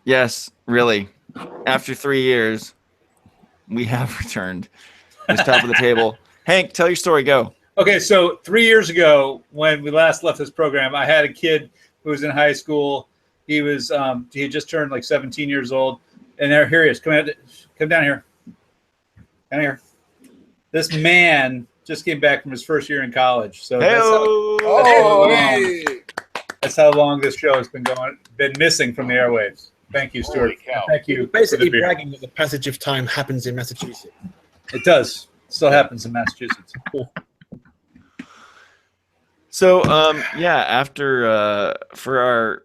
Yes, really. After 3 years, we have returned. It's top of the table. Hank, tell your story. Go. Okay, so 3 years ago, when we last left this program, I had a kid who was in high school. He was he had just turned like 17 years old, and here he is. Come down here. Down here. This man just came back from his first year in college. So that's how long this show has been missing from the airwaves. Thank you, Stuart. Thank you. Basically bragging that the passage of time happens in Massachusetts. It does. It still happens in Massachusetts. So, after for our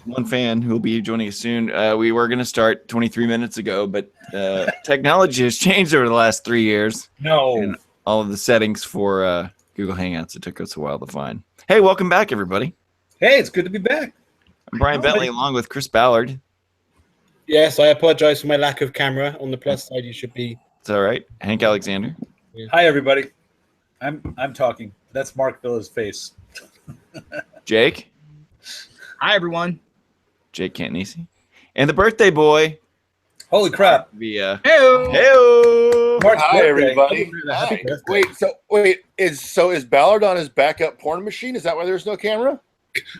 one fan who will be joining us soon, we were going to start 23 minutes ago, but technology has changed over the last 3 years. No. And all of the settings for Google Hangouts, it took us a while to find. Hey, welcome back, everybody. Hey, it's good to be back. I'm Brian Bentley, along with Chris Ballard. Yes, I apologize for my lack of camera. On the plus side, you should be. It's all right. Hank Alexander. Yeah. Hi, everybody. I'm talking. That's Mark Villa's face. Jake. Hi, everyone. Jake Cantonese. And the birthday boy. Holy crap. Hey-o. Hey-o. Hi, everybody. Hi. Is Ballard on his backup porn machine? Is that why there's no camera?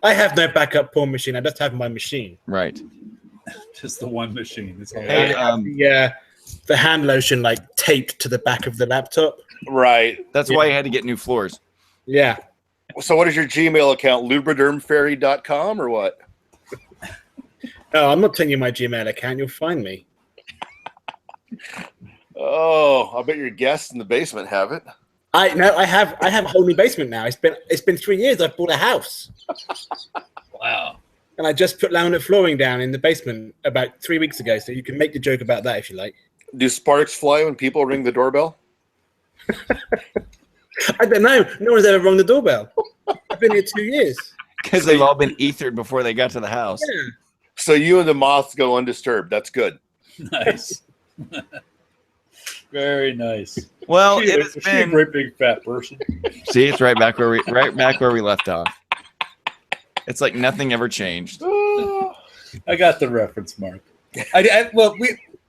I have no backup porn machine. I just have my machine. Right. Just the one machine. That's all. Hey, the hand lotion like taped to the back of the laptop. Right. that's why you had to get new floors. Yeah. So what is your Gmail account? Lubridermfairy.com or what? No, I'm not telling you my Gmail account. You'll find me. Oh, I bet your guests in the basement have it. I have a whole new basement now. It's been 3 years. I've bought a house. Wow. And I just put laminate flooring down in the basement about 3 weeks ago, so you can make the joke about that if you like. Do sparks fly when people ring the doorbell? I don't know. No one's ever rung the doorbell. I've been here 2 years. Because they've all been ethered before they got to the house. Yeah. So you and the moths go undisturbed. That's good. Nice. Very nice. Well, She it is has a been. great big fat person. See, it's right back where we left off. It's like nothing ever changed. I got the reference, Mark.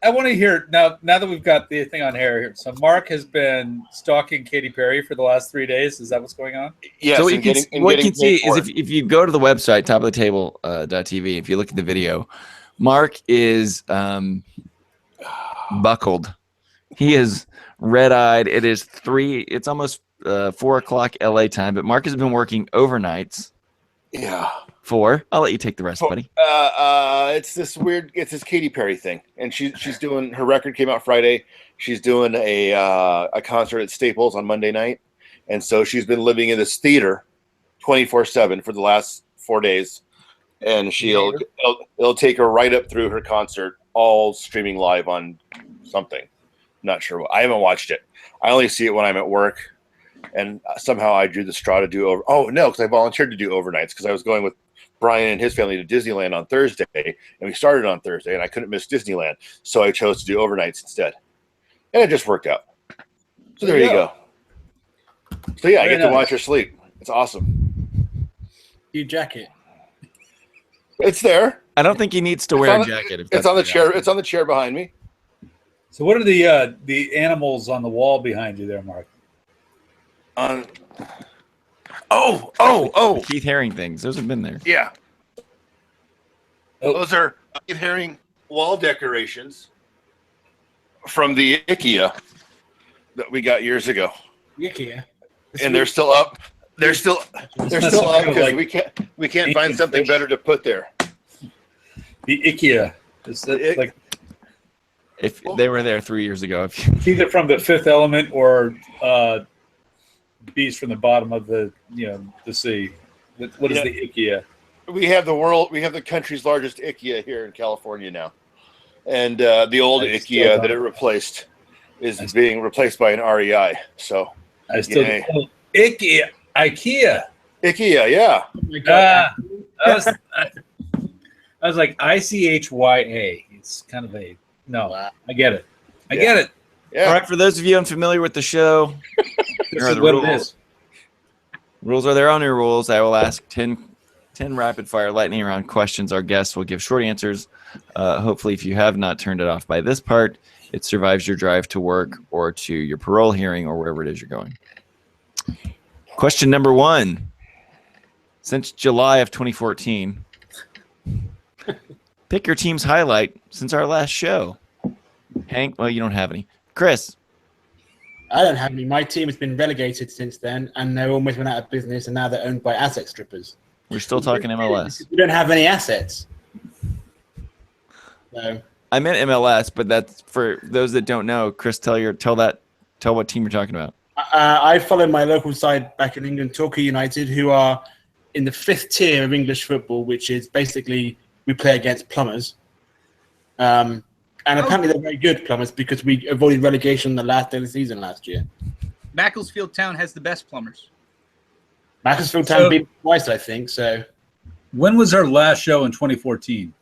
I want to hear now that we've got the thing on here. So Mark has been stalking Katy Perry for the last 3 days. Is that what's going on? Yes. So what you can see paid for is if you go to the website, topoftheTable.tv, if you look at the video, Mark is buckled. He is red-eyed. It's almost 4 o'clock LA time, but Mark has been working overnights. Yeah. I'll let you take the rest, buddy. It's this Katy Perry thing, and she's doing her record came out Friday. She's doing a concert at Staples on Monday night, and so she's been living in this theater 24/7 for the last 4 days, and it'll take her right up through her concert, all streaming live on something. Not sure what. I haven't watched it. I only see it when I'm at work, and somehow I drew the straw to do over. Oh no, because I volunteered to do overnights because I was going with Brian and his family to Disneyland on Thursday, and we started on Thursday, and I couldn't miss Disneyland, so I chose to do overnights instead, and it just worked out. So there you go. So yeah, I get to watch her sleep. It's awesome. Your jacket. It's there. I don't think he needs to wear a jacket. It's on the chair. It's on the chair behind me. So what are the animals on the wall behind you there, Mark? The Keith Haring things. Those have been there. Yeah. Oh. Those are Keith Haring wall decorations from the IKEA that we got years ago. IKEA. And they're still up. They're still up because we can't find something better to put there. The IKEA. If they were there 3 years ago. It's either from the Fifth Element or beast from the bottom of the sea. What is the IKEA? We have the country's largest IKEA here in California now, and the old IKEA that it replaced is being replaced by an REI. So I still IKEA. Yeah. Oh my God. I was like ICHYA. It's kind of a no. I get it. I get it. Yeah. All right, for those of you unfamiliar with the show, This is what it is. Rules are there on your rules. I will ask 10 10 rapid fire lightning round questions. Our guests will give short answers. Hopefully, if you have not turned it off by this part, it survives your drive to work or to your parole hearing or wherever it is you're going. Question number 1. Since July of 2014, pick your team's highlight since our last show. Hank, well, you don't have any. Chris. I don't have any. My team has been relegated since then, and they're almost went out of business, and now they're owned by asset strippers. We're still talking MLS. We don't have any assets. So I meant MLS, but that's for those that don't know. Chris, tell what team you're talking about. I follow my local side back in England, Torquay United, who are in the 5th tier of English football, which is basically we play against plumbers. And apparently they're very good plumbers because we avoided relegation the last day of the season last year. Macclesfield Town has the best plumbers. Macclesfield Town beat twice, I think. So When was our last show in 2014?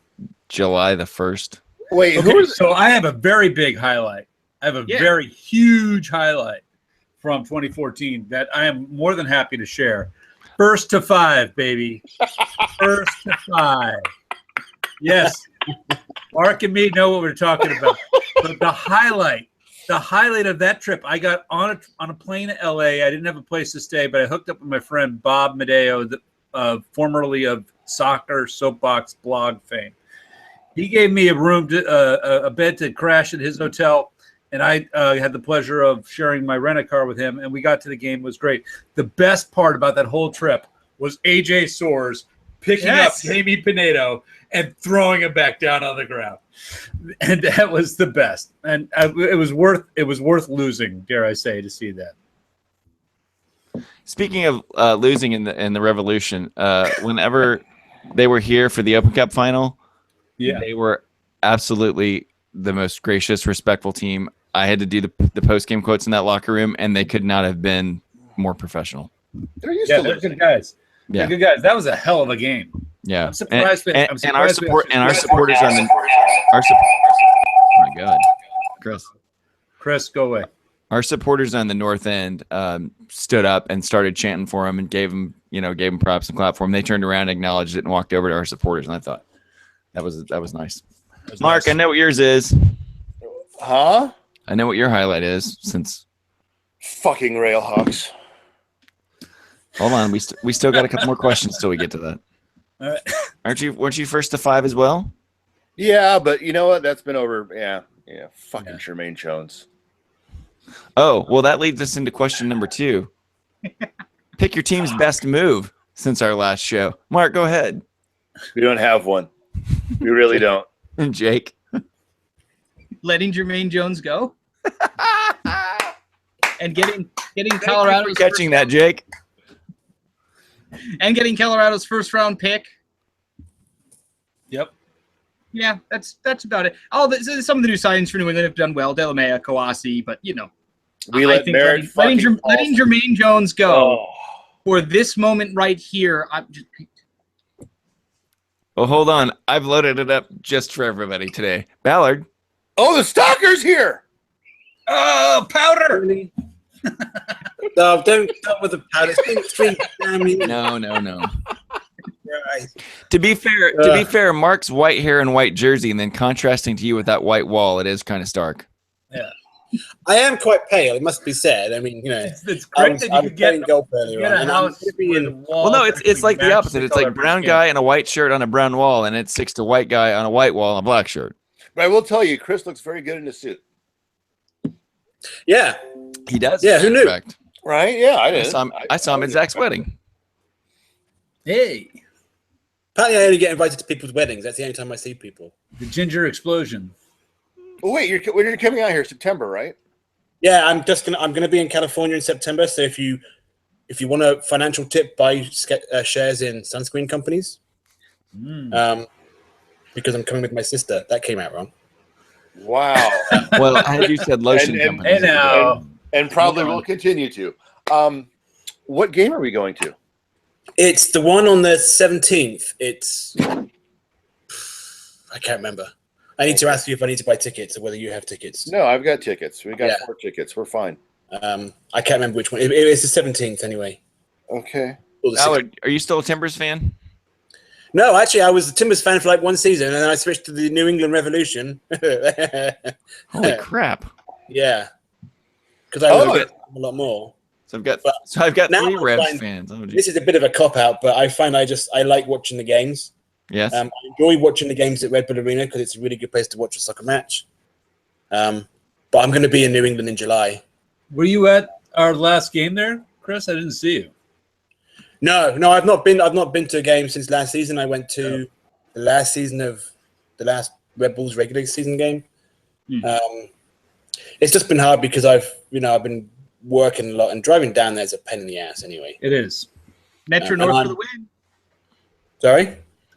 July the 1st. Wait, Okay, so I have a very big highlight. I have a very huge highlight from 2014 that I am more than happy to share. 1st to 5, baby. 1st to 5. Yes. Mark and me know what we're talking about. But the highlight of that trip, I got on a plane to LA. I didn't have a place to stay, but I hooked up with my friend Bob Medeo, formerly of Soccer Soapbox blog fame. He gave me a room, a bed to crash at his hotel, and I had the pleasure of sharing my rent-a-car with him, and we got to the game. It was great. The best part about that whole trip was AJ Soares picking up Jamie Pinedo and throwing him back down on the ground, and that was the best. And it was worth losing, dare I say, to see that. Speaking of losing in the Revolution, whenever they were here for the Open Cup final, they were absolutely the most gracious, respectful team. I had to do the post-game quotes in that locker room, and they could not have been more professional. They're They're good guys. Yeah. They're good guys. That was a hell of a game. Yeah, I'm surprised. and our supporters on the oh my God, Chris, go away. Our supporters on the north end stood up and started chanting for him and gave him props and clap for him. They turned around, acknowledged it, and walked over to our supporters. And I thought that was nice. Mark, I know what yours is. Huh? I know what your highlight is. Since Fucking Railhawks. hold on, we still got a couple more questions till we get to that. All right. Weren't you 1st to 5 as well? Yeah, but you know what? That's been over. Yeah. Fucking Jermaine Jones. Oh, well, that leads us into question number 2. Pick your team's best move since our last show. Mark, go ahead. We don't have one. We really don't. And Jake. Letting Jermaine Jones go. And getting Colorado's Catching that, Jake. and getting Colorado's first-round pick. Yep. Yeah, that's about it. Some of the new signings for New England have done well. Delamea, Kawasi, but We I let think Merritt letting fucking Jermaine Jones go Oh. for this moment right here. Well, hold on. I've loaded it up just for everybody today. Ballard. Oh, the stalker's here. Oh, powder. no, don't start with the powder. It's been 3 damn years. No. Right. To be fair, Mark's white hair and white jersey, and then contrasting to you with that white wall, it is kind of stark. Yeah. I am quite pale, it must be said. I mean, It's great that you could get golf earlier on, a and house I'm gonna be where the in. wall Well, no, it's like the matches opposite. It's color like of your brown skin. guy in a white shirt on a brown wall, and it's 6 to white guy on a white wall on a black shirt. But I will tell you, Chris looks very good in a suit. Yeah, He does. Yeah, who knew? Correct. Right? Yeah, I I did. saw him at Zach's wedding. Hey, apparently I only get invited to people's weddings. That's the only time I see people. the ginger explosion. Oh, wait, when you're coming out here, September, right? Yeah, I'm gonna be in California in September. So if you want a financial tip, buy shares in sunscreen companies. Because I'm coming with my sister. That came out wrong. Wow. Well, had you said lotion And- company. And probably will continue to. What game are we going to? It's the one on the 17th. It's I can't remember. I need to ask you if I need to buy tickets or whether you have tickets. No, I've got tickets. We got Yeah. 4 tickets. We're fine. I can't remember which one. It's the 17th anyway. Okay. Or the Ballard, are you still a Timbers fan? No, actually, I was a Timbers fan for like one season, and then I switched to the New England Revolution. Holy crap! Yeah, because I would get a lot more. So I've got now 3 I Revs find- fans. Oh, geez. This is a bit of a cop out, but I find I like watching the games. Yes. I enjoy watching the games at Red Bull Arena because it's a really good place to watch a soccer match. But I'm going to be in New England in July. Were you at our last game there, Chris? I didn't see you. No, I've not been. I've not been to a game since last season. I went to the last season of the last Red Bulls regular season game. It's just been hard because I've been working a lot, and driving down there's a pain in the ass anyway. It is. Metro North for the win. Sorry? I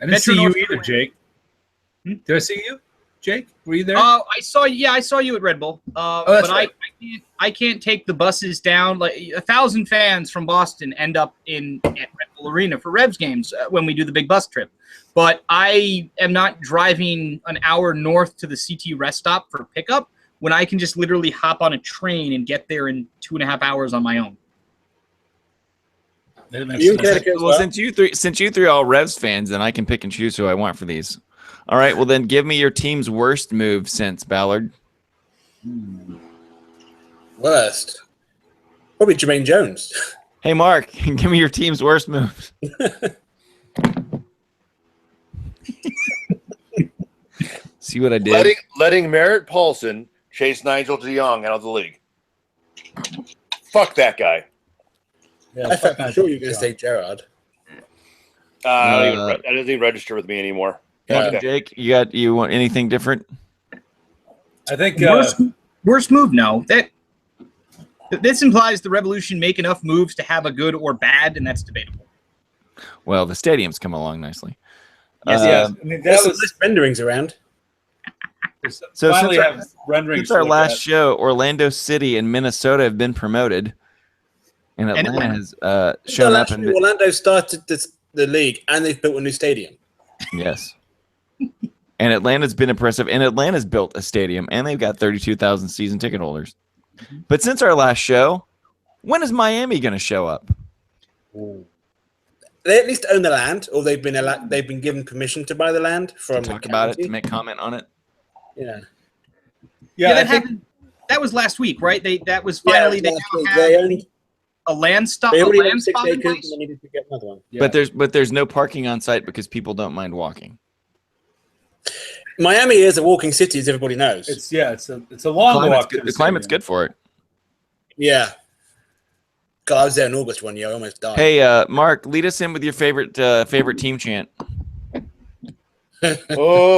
didn't Metro see you North either, win. Jake. Did I see you, Jake? Were you there? I saw you at Red Bull. That's but right. I can't take the buses down. Like 1,000 fans from Boston end up at Red Bull Arena for Revs games when we do the big bus trip. But I am not driving an hour north to the CT rest stop for pickup when I can just literally hop on a train and get there in 2.5 hours on my own. That makes You sense. get it. Well, since you three are all Revs fans, then I can pick and choose who I want for these. All right. Well, then give me your team's worst move since Ballard. Worst. Probably Jermaine Jones. Hey, Mark, give me your team's worst move. See what I did? Letting Merritt Paulson chase Nigel de Jong out of the league. Fuck that guy. Yeah, I fuck thought sure you were going to say Gerard. That doesn't even register with me anymore. Yeah. Jake, you want anything different? I think Worst move? No. This implies the Revolution make enough moves to have a good or bad, and that's debatable. Well, the stadium's come along nicely. yes. I mean, There's that some was nice renderings around. So finally since have renderings. Since our to look last at. show, Orlando City and Minnesota have been promoted, and Atlanta has shown up. And Orlando started the league, and they've built a new stadium. yes, and Atlanta's been impressive, and Atlanta's built a stadium, and they've got 32,000 season ticket holders. But since our last show, when is Miami going to show up? They at least own the land, or they've been given permission to buy the land from To talk the about it, county. to make comment on it. Yeah. Yeah, that I think happened. That was last week, right? That was Yeah, finally it was they last now week. have They owned- a land stop. They A already land own 6 stop in acres, place? and they needed to get another one. yeah. But there's no parking on site because people don't mind walking. Miami is a walking city, as everybody knows. it's a long walk. to The climate's good for it. Yeah. God, I was there in August one year. I almost died. Hey, Mark, lead us in with your favorite team chant.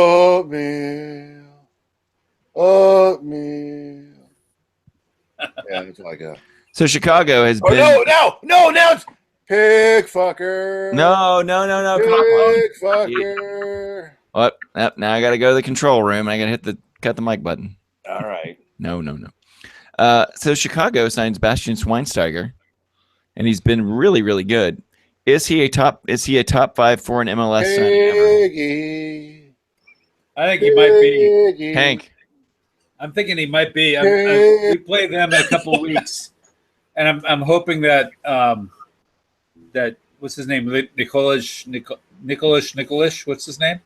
Oatmeal. Oatmeal. Yeah, that's all I got. So Chicago has Oh, been. no, now it's pig fucker. No, come on. Pig fucker. What? Yep, now I got to go to the control room. And I got to cut the mic button. All right. No. So Chicago signs Bastian Schweinsteiger, and he's been really, really good. Is he a top 5 for an MLS signing ever? Piggy. I think he might be. Piggy. Hank, I'm thinking he might be. We play them in a couple of weeks, and I'm hoping that that what's his name, Nicholas. What's his name?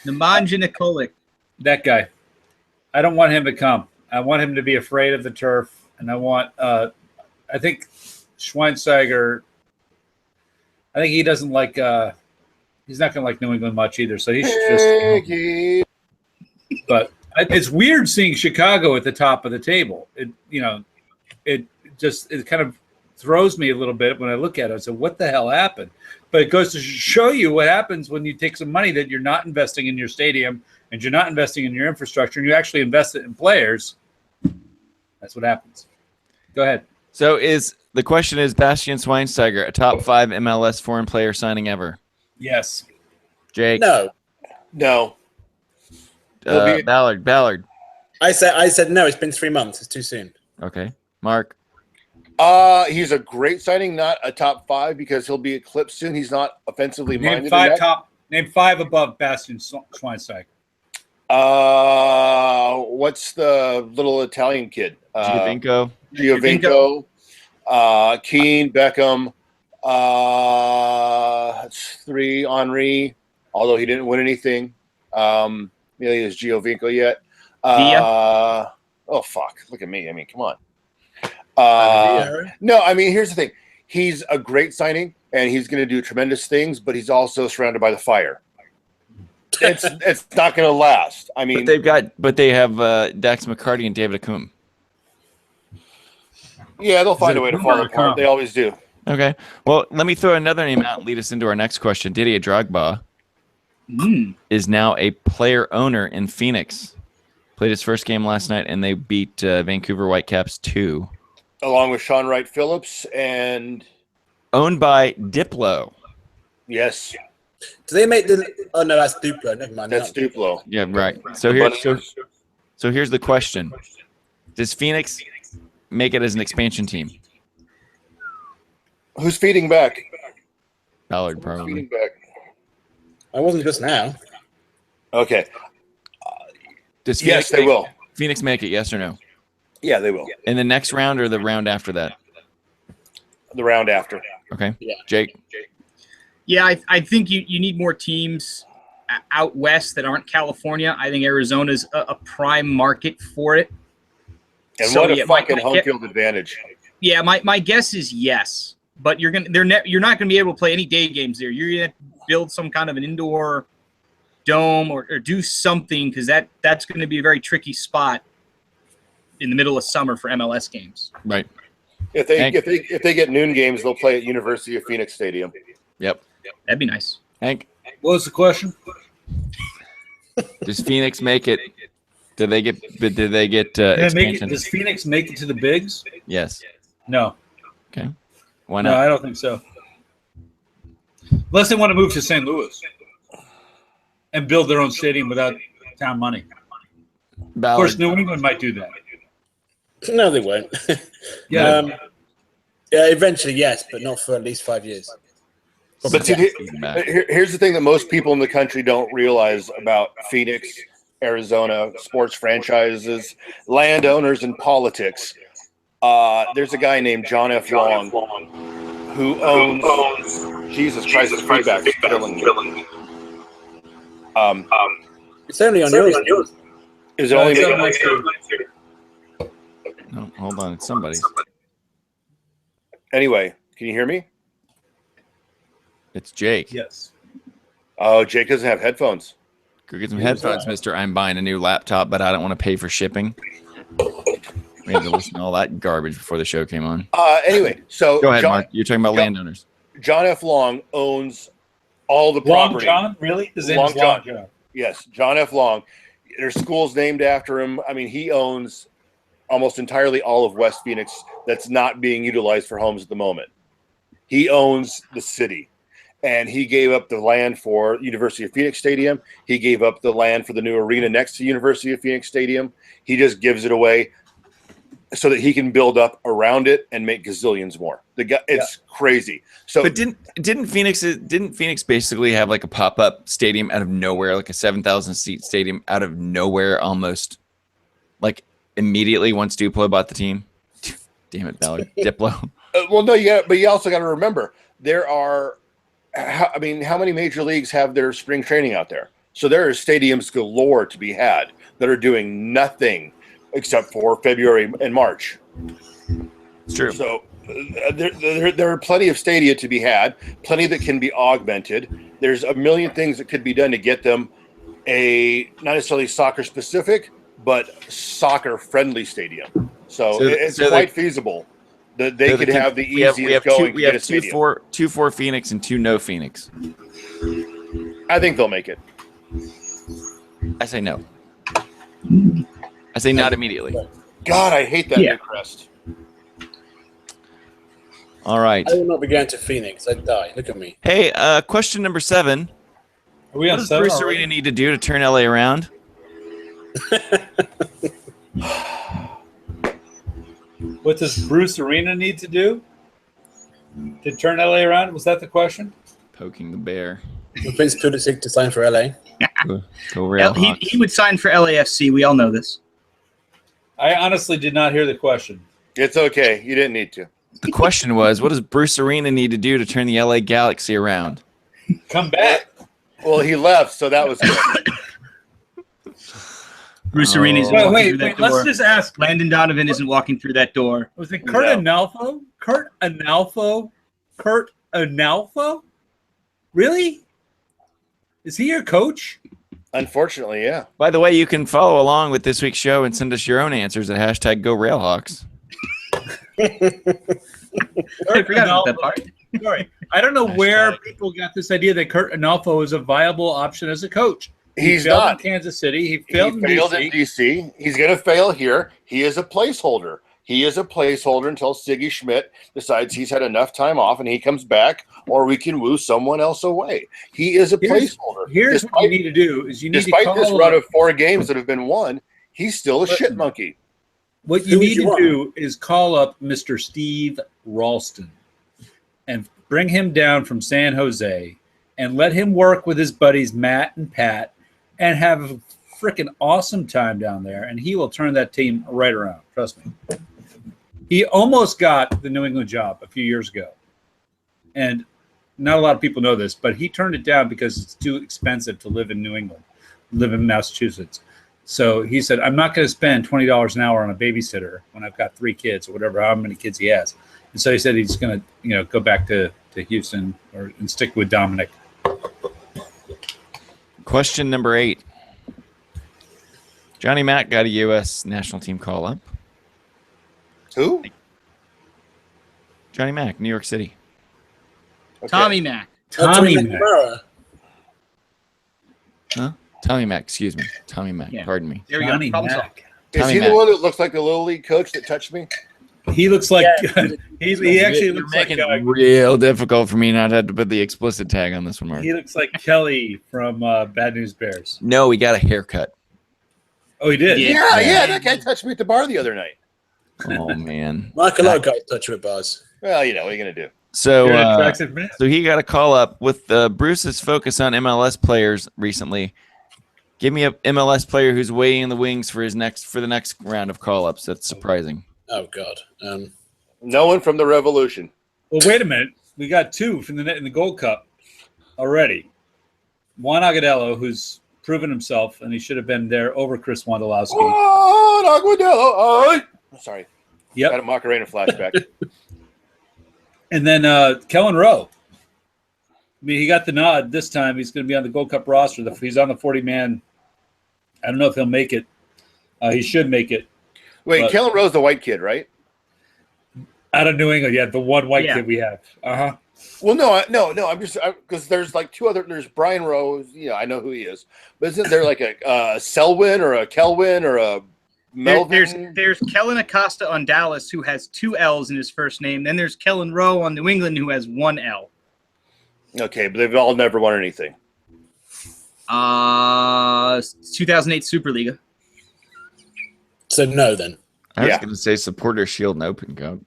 Nemanja Nikolic. That guy. I don't want him to come. I want him to be afraid of the turf, and I want. I think Schweinsteiger. I think he doesn't like. He's not going to like New England much either, so he should just. Piggy. But it's weird seeing Chicago at the top of the table. It kind of throws me a little bit when I look at it. I say, what the hell happened? But it goes to show you what happens when you take some money that you're not investing in your stadium and you're not investing in your infrastructure, and you actually invest it in players. That's what happens. Go ahead. so the question is Bastian Schweinsteiger a top 5 MLS foreign player signing ever? Yes. Jake, No. No. He'll be- Ballard. I said no. It's been 3 months. It's too soon. Okay, Mark. He's a great signing, not a top 5 because he'll be eclipsed soon. He's not offensively minded. Name five above Bastian Schweinsteiger. What's the little Italian kid? Giovinco. Giovinco. Keane, Beckham. That's 3. Henry. although he didn't win anything. Nearly as Giovinco yet. Oh fuck! Look at me. I mean, come on. No, I mean, here's the thing. He's a great signing, and he's going to do tremendous things. But he's also surrounded by the fire. It's not going to last. I mean, but they have Dax McCarty and David Acum. Yeah, they'll find a way to fall apart. They always do. Okay. Well, let me throw another name out and lead us into our next question. Didier Drogba is now a player owner in Phoenix. Played his first game last night, and they beat Vancouver Whitecaps 2. Along with Sean Wright Phillips and owned by Diplo. Yes. Do they make the? Oh no, that's Duplo. Never mind. That's Duplo. Yeah, right. So here's the question: does Phoenix make it as an expansion team? Who's feeding back? Ballard probably. Feeding back. I wasn't just now. Okay. Yes, they will. Phoenix make it? Yes or no? Yeah, they will. In the next round or the round after that? The round after. Okay. Yeah. Jake. Yeah, I think you need more teams out west that aren't California. I think Arizona's a prime market for it. And so, what a fucking home field advantage. Yeah, my guess is yes, but you're not gonna be able to play any day games there. You're gonna build some kind of an indoor dome or do something, because that's going to be a very tricky spot in the middle of summer for MLS games. Right. If they get noon games, they'll play at University of Phoenix Stadium. Yep. That'd be nice. Hank, what was the question? Does Phoenix make it? Did they get expansion? Does Phoenix make it to the bigs? Yes. No. Okay. Why not? No, I don't think so. Unless they want to move to St. Louis and build their own stadium without town money. Ballard. Of course, New England might do that. No, they won't. Yeah. Yeah, eventually, yes, but not for at least 5 years. But see, here's the thing that most people in the country don't realize about Phoenix, Arizona, sports franchises, landowners, and politics. There's a guy named John F. Long who owns. Jesus Christ, the feedback is killing me. It's only on yours. Is it only me? No, hold on. It's somebody's. Anyway, can you hear me? It's Jake. Yes. Oh, Jake doesn't have headphones. Go get some headphones, mister. I'm buying a new laptop, but I don't want to pay for shipping. We had to listen to all that garbage before the show came on. Anyway, so go ahead, Mark. You're talking about landowners. John F. Long owns all the property. Long John? Really? His name is Long John. Yes, John F. Long. There's schools named after him. I mean, he owns almost entirely all of West Phoenix that's not being utilized for homes at the moment. He owns the city. And he gave up the land for University of Phoenix Stadium. He gave up the land for the new arena next to University of Phoenix Stadium. He just gives it away so that he can build up around it and make gazillions more. It's crazy. So, but didn't Phoenix basically have like a pop-up stadium out of nowhere, like a 7,000 seat stadium out of nowhere, almost like immediately once Duplo bought the team? Damn it, Ballard. Diplo. Well, no, but you also got to remember there are. How many major leagues have their spring training out there? So there are stadiums galore to be had that are doing nothing except for February and March. It's true. So there are plenty of stadia to be had, plenty that can be augmented. There's a million things that could be done to get them a not necessarily soccer specific, but soccer friendly stadium. So it's quite feasible. That they could have the easiest going. We have two for Phoenix and 2 no Phoenix. I think they'll make it. I say no. I say not immediately. God, I hate that new crest. All right. I will not be going to Phoenix. I'd die. Look at me. Hey, question number 7. Are we on what does 7 Bruce Arena need to do to turn LA around? What does Bruce Arena need to do to turn LA around? Was that the question? Poking the bear. Vince Pulisic to sign for LA. Go Real Hawks. He would sign for LAFC. We all know this. I honestly did not hear the question. It's okay. You didn't need to. The question was, what does Bruce Arena need to do to turn the LA Galaxy around? Come back. Well, he left, so that was good. Bruce Arena isn't Wait, walking wait, through that wait. Let's door. just ask. Landon Donovan isn't walking through that door. Was it Kurt Analfo? Kurt Analfo? Kurt Analfo? Really? Is he your coach? Unfortunately, yeah. By the way, you can follow along with this week's show and send us your own answers at #GoRailhawks. I forgot about that part. Sorry. I don't know where people got this idea that Kurt Analfo is a viable option as a coach. He's failed not. in Kansas City. He He failed, failed in in DC. DC. He's going to fail here. He is a placeholder. He is a placeholder until Siggy Schmidt decides he's had enough time off and he comes back, or we can woo someone else away. He is a placeholder. Here's what you need to do: is you need to Despite call this run up, of 4 games that have been won, he's still a shit monkey. what you Who would need you to want? do is call up Mr. Steve Ralston and bring him down from San Jose and let him work with his buddies Matt and Pat and have a freaking awesome time down there, and he will turn that team right around. Trust me. He almost got the New England job a few years ago, and not a lot of people know this, but he turned it down because it's too expensive to live in New England, live in Massachusetts. So he said, I'm not going to spend $20 an hour on a babysitter when I've got 3 kids or whatever, how many kids he has. And so he said he's going to, go back to Houston and stick with Dominic. Question number 8. Johnny Mack got a U.S. national team call up. Who? Johnny Mack, New York City. Okay. Tommy Mack. Tommy Mack. McNamara. Huh? Tommy Mack, excuse me. Tommy Mack, Yeah. pardon me. There we Johnny go. Problem solved. Mack. Is Tommy he Mack. the one that looks like the Little League coach that touched me? He looks like he actually You're looks like making it real difficult for me not to have to put the explicit tag on this one, Mark. he looks like Kelly from Bad News Bears. No, he got a haircut. Oh, he did. Yeah. Yeah, that guy touched me at the bar the other night. Oh, man. Like a lot of guys touch with bars. Well, what are you going to do? So, You're an attractive man. so he got a call up with Bruce's focus on MLS players recently. Give me a MLS player who's waiting in the wings for the next round of call ups. That's surprising. Oh God. No one from the Revolution. Well, wait a minute. We got 2 from in the Gold Cup already. Juan Agudelo, who's proven himself, and he should have been there over Chris Wondolowski. Oh, Aguadillo. Oh, sorry. Yep. Got a Macarena flashback. And then Kellen Rowe. I mean, he got the nod this time. He's going to be on the Gold Cup roster. He's on the 40-man. I don't know if he'll make it. He should make it. Wait, But- Kellen Rowe's the white kid, right? Out of New England, yeah, the one white Yeah. kid we have. Uh-huh. Well, no. I'm just because there's like 2 other. There's Brian Rowe. I know who he is. But isn't there like a Selwyn or a Kelwyn or a Melvin? There's Kellen Acosta on Dallas who has 2 L's in his first name. Then there's Kellen Rowe on New England who has 1 L. Okay, but they've all never won anything. 2008 Superliga. So no, then. I was Yeah. going to say Supporter Shield and Open Cup.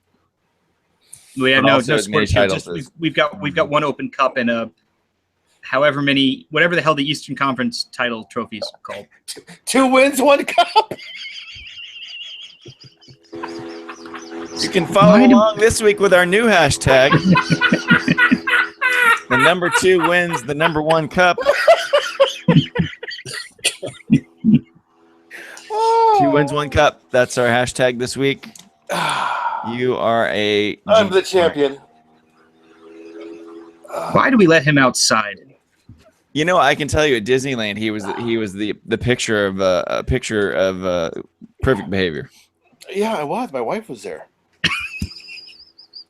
We have But no also as many sports field, titles just- as- we've got 1 Open Cup and however many, whatever the hell the Eastern Conference title trophies are called. 2 wins, 1 cup. You can follow along this week with our new hashtag. The number 2 wins the number 1 cup. 2 wins, 1 cup. That's our hashtag this week. You are I'm the champion. Why do we let him outside? You know, I can tell you at Disneyland, he was the picture of perfect behavior. Yeah, I was. My wife was there.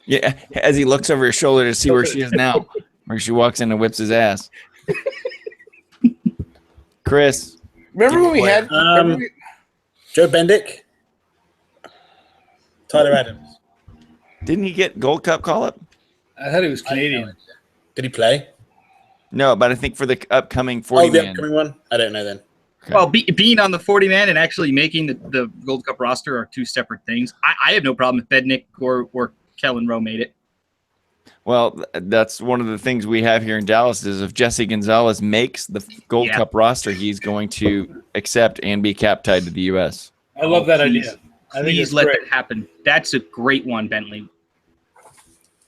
Yeah, as he looks over his shoulder to see where she is now, where she walks in and whips his ass. Chris, Remember when we had? Joe Bendick. Tyler Adams. didn't he get Gold Cup call up? I thought he was Canadian. Did he play? No, but I think for the upcoming The 40-man. upcoming one? I don't know then. Okay. Well, being on the 40-man and actually making the Gold Cup roster are 2 separate things. I have no problem if Bednick or Kellen Rowe made it. Well, that's one of the things we have here in Dallas is if Jesse Gonzalez makes the Gold Yeah. Cup roster, he's going to accept and be cap tied to the U.S. I love that Please. idea. I think Please it's let great. that happen. That's a great one, Bentley.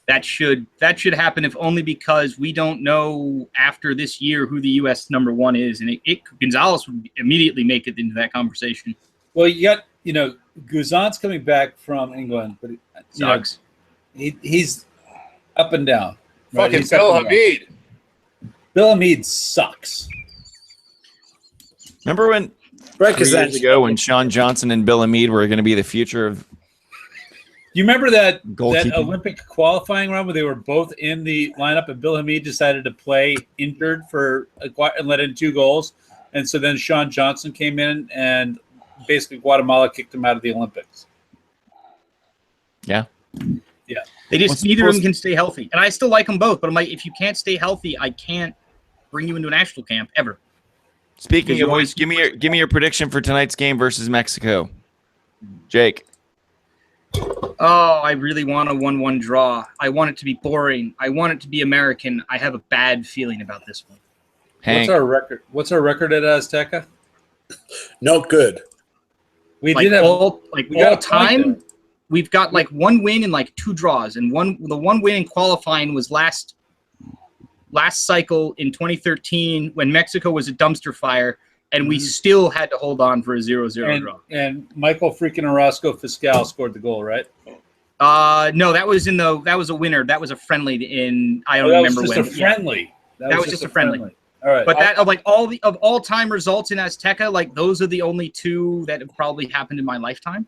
That should happen, if only because we don't know after this year who the U.S. #1 is, and Gonzalez would immediately make it into that conversation. Well, you got Guzan's coming back from England, but Sucks. He's up and down. Right? Fucking He's up Bill and down. Hamid. Bill Hamid sucks. Remember when 3 years ago when Sean Johnson and Bill Hamid were going to be the future of You remember that goalkeeping? Olympic qualifying run where they were both in the lineup and Bill Hamid decided to play injured and let in 2 goals, and so then Sean Johnson came in and basically Guatemala kicked him out of the Olympics. Yeah. They just neither of them can stay healthy, and I still like them both. But I'm like, if you can't stay healthy, I can't bring you into a national camp ever. Speaking of which, give me your prediction for tonight's game versus Mexico, Jake. Oh, I really want a 1-1 draw. I want it to be boring. I want it to be American. I have a bad feeling about this one. Hank. What's our record at Azteca? Not good. We Like did have all we got a point time. there. We've got like 1 win and like 2 draws, and the one win in qualifying was last cycle in 2013 when Mexico was a dumpster fire, and we still had to hold on for a 0-0 draw. And Michael freaking Orozco Fiscal scored the goal, right? No, that was a winner. That was a friendly in I don't That remember was when. just a friendly. That was just a friendly. All right. But that of like all time results in Azteca, like those are the only 2 that have probably happened in my lifetime.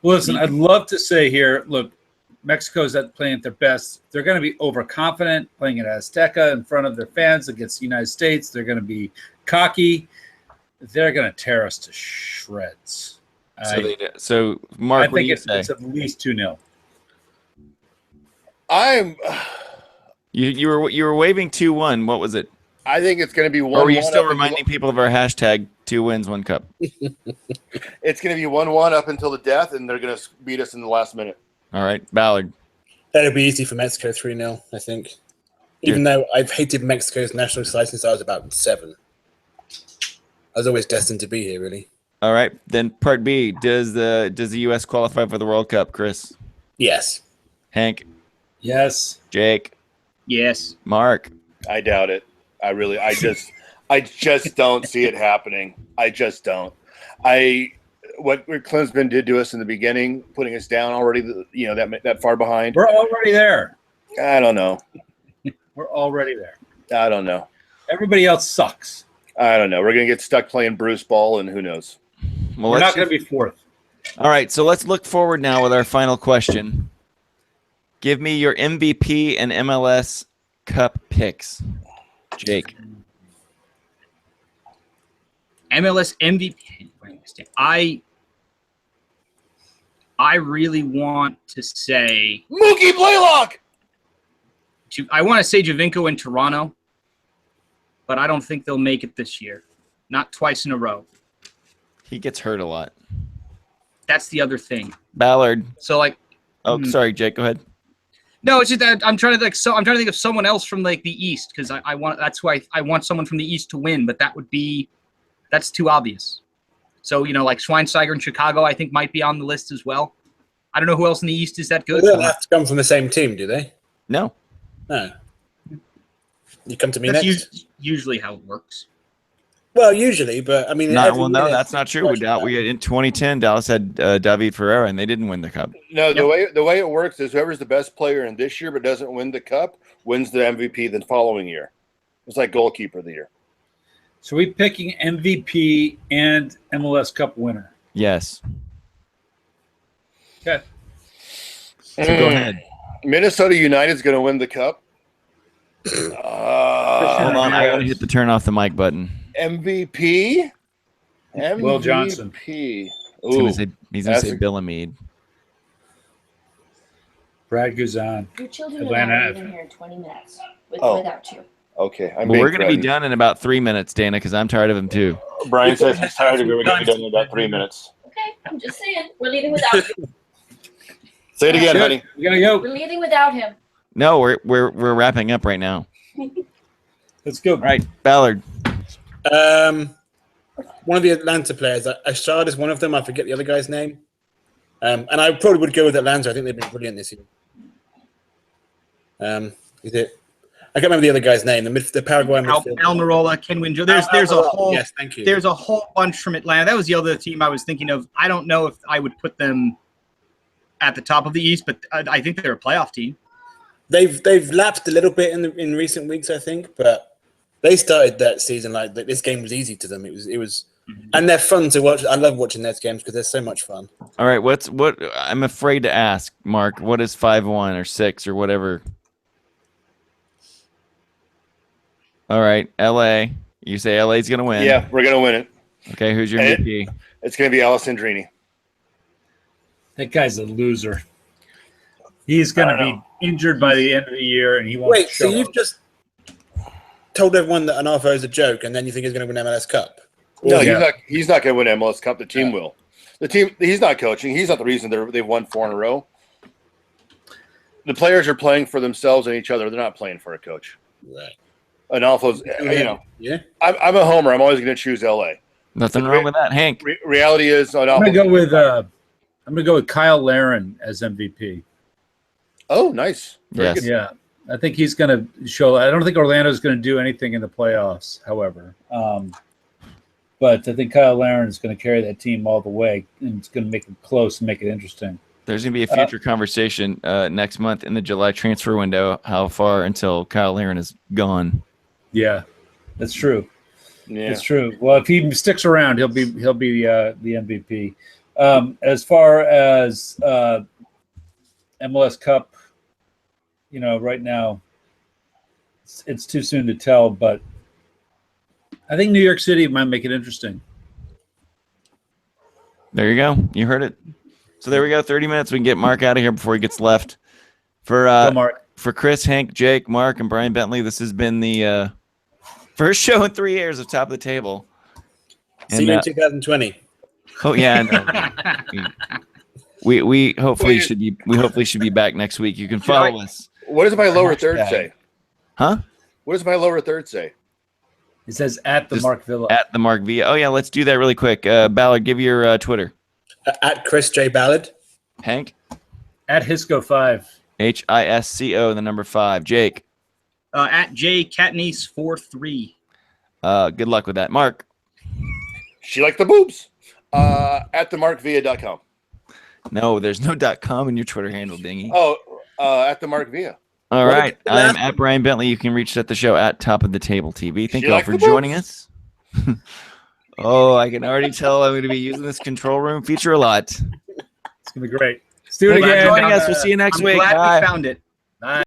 Listen, I'd love to say here, look, Mexico's playing at their best. They're going to be overconfident playing at Azteca in front of their fans against the United States. They're going to be cocky. They're going to tear us to shreds. So Mark, I what do think you it's say? at least 2-0. You were waving 2-1. What was it? I think it's going to be 1-1. Or were you still reminding people of our hashtag 2 wins, 1 cup? It's going to be 1-1 up until the death, and they're going to beat us in the last minute. All right, Ballard. That'll be easy for Mexico, 3-0, I think. Even though I've hated Mexico's national side since I was about 7. I was always destined to be here, really. All right, then part B. Does the U.S. qualify for the World Cup, Chris? Yes. Hank? Yes. Jake? Yes. Mark? I doubt it. I just don't see it happening. I just don't. What Klinsmann did to us in the beginning, putting us down already, that far behind. We're already there. I don't know. We're already there. I don't know. Everybody else sucks. I don't know. We're going to get stuck playing Bruce ball, and who knows? Well, We're not going to be 4th. All right, so let's look forward now with our final question. Give me your MVP and MLS Cup picks, Jake. MLS MVP. I really want to say Mookie Blaylock. I want to say Javinko in Toronto, but I don't think they'll make it this year. Not twice in a row. He gets hurt a lot. That's the other thing. Ballard. So like, sorry, Jake. Go ahead. no, it's just that I'm trying to think of someone else from like the East because I want that's why I want someone from the East to win, but that's too obvious. So like Schweinsteiger in Chicago, I think might be on the list as well. I don't know who else in the East is that good. They don't have to come from the same team, do they? No. No. You come to me That's next. usually how it works. Well, usually, but I mean, No, that's not true. In 2010, Dallas had David Ferreira, and they didn't win the cup. No, the way it works is whoever's the best player in this year but doesn't win the cup wins the MVP the following year. It's like goalkeeper of the year. So we picking MVP and MLS Cup winner. Yes. Okay. So go ahead. Minnesota United's going to win the cup. Hold on, I gotta hit the turn off the mic button. MVP. Will Johnson. Ooh, He's gonna say Bill Hamid. Brad Guzan. Your children Atlanta are Ave. leaving here in 20 minutes without you. okay. Well, we're gonna be done in about 3 minutes, Dana, because I'm tired of him too. Brian says he's tired of it. We're going to be done in about 3 minutes. Okay, I'm just saying. We're leaving without you. Say it again, Shit, honey. We gotta go. We're leaving without him. No, we're wrapping up right now. Let's go. All right, Ballard. One of the Atlanta players. Ashard is one of them. I forget the other guy's name. And I probably would go with Atlanta. I think they've been brilliant this year. Is it? I can't remember the other guy's name. The Paraguayan midfielder. Almirola, Kenwin Joe. There's a whole Yes, thank you. There's a whole bunch from Atlanta. That was the other team I was thinking of. I don't know if I would put them at the top of the East, but I think they're a playoff team. They've lapsed a little bit in recent weeks, I think, but they started that season like that. This game was easy to them. It was, and they're fun to watch. I love watching those games because they're so much fun. All right, what? I'm afraid to ask, Mark. What is 5-1 or 6 or whatever? All right, LA. You say LA's gonna win? Yeah, we're gonna win it. Okay, who's your MVP? It's gonna be Alessandrini. That guy's a loser. He's going to be injured by the end of the year, and he won't. Wait, so show you've up. just told everyone that Anarfo is a joke, and then you think he's going to win MLS Cup? No, Yeah. he's not going to win MLS Cup. The team will. The team. He's not coaching. He's not the reason they've won 4 in a row. The players are playing for themselves and each other. They're not playing for a coach. Right. And Alpha's, Yeah. I'm a homer. I'm always going to choose LA. Nothing wrong with that, Hank. Reality is, I'm going to go with Kyle Larin as MVP. Oh, nice. Very Yes. good. Yeah, I think he's going to show. I don't think Orlando's going to do anything in the playoffs, however. But I think Kyle Larin is going to carry that team all the way, and it's going to make it close and make it interesting. There's going to be a future conversation next month in the July transfer window. How far until Kyle Larin is gone? Yeah, that's true. Yeah. That's true. Well, if he sticks around, he'll be the MVP. As far as MLS Cup, right now it's too soon to tell, but I think New York City might make it interesting. There you go. You heard it. So there we go. 30 minutes. We can get Mark out of here before he gets left. Go, Mark. For Chris, Hank, Jake, Mark, and Brian Bentley, this has been the first show in 3 years of Top of the Table. See you in 2020. Oh yeah. We hopefully should be back next week. You can follow us. What does my lower third Hashtag. say? Huh? What does my lower third say? It says at the Just Mark Villa. At the Mark Villa. Oh yeah, let's do that really quick. Ballard, give your Twitter. At Chris J. Ballard. Hank. At Hisco5. HISCO, the number 5. Jake. At JCatnice43. Good luck with that. Mark. She liked the boobs. At themarkvia.com. No, there's no .com in your Twitter handle, dingy. Oh, at the Mark Via. All right. I'm at Brian Bentley. You can reach us at the show at Top of the Table TV. Thank you all for joining us. Oh, I can already tell I'm going to be using this control room feature a lot. It's going to be great. Let's do it Well, again. Joining us. We'll see you next I'm week. glad Bye. we found it. Bye.